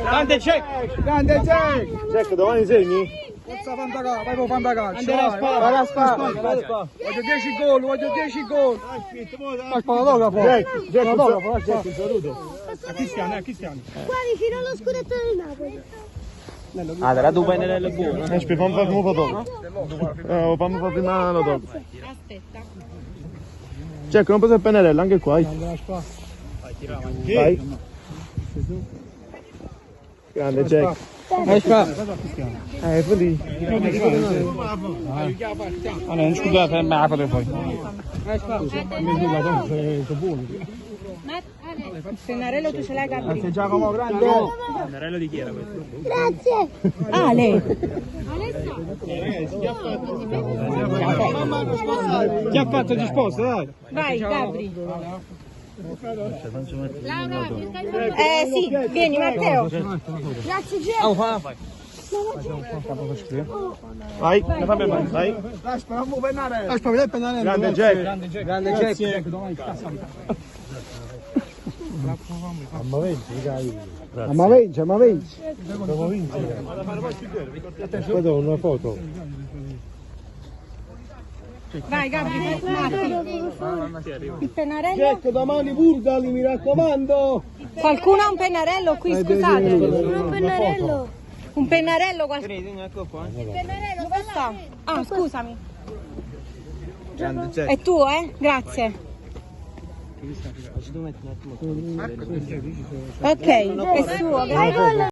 Grande Jack! Grande Jack! Jack, domani segni? Forza Fantacalcio, vai per Fantacalcio. Vai la spada! Voglio 10 gol, voglio 10 gol. Ma sparatografo. Jack, un saluto. A Cristiano. Qua vicino allo scudetto del Napoli. Ah, era tu pennarello buono. Aspetta, fammi fare come foto. Fammi fare prima la foto. Aspetta. Jack, non il pennarello, anche qua. Vai. Grande Jack. Così. Non scusate, me la fate poi. Il pennarello tu ce l'hai, Gabri? Sei Giacomo Grande. Pennarello di chi era questo? Grazie. Ale. Chi ha fatto risposta, dai? Vai, Gabri. Laura, sì, vieni Matteo. Grazie, Gio. Vai, vai. Dai, speriamo pennarello. Dai, speriamo il pennarello. Grande Jack. Grande Jack. Ma vince. Aspetta, una foto. Vai, Gabri, il pennarello. Jack, domani Burgali, mi raccomando. Qualcuno ha un pennarello qui, scusate. Un pennarello. Un pennarello qua. Ecco qua. Il pennarello dove sta? Ah, scusami. Grande Jack. È tuo, Grazie. Ok, è suo, grazie.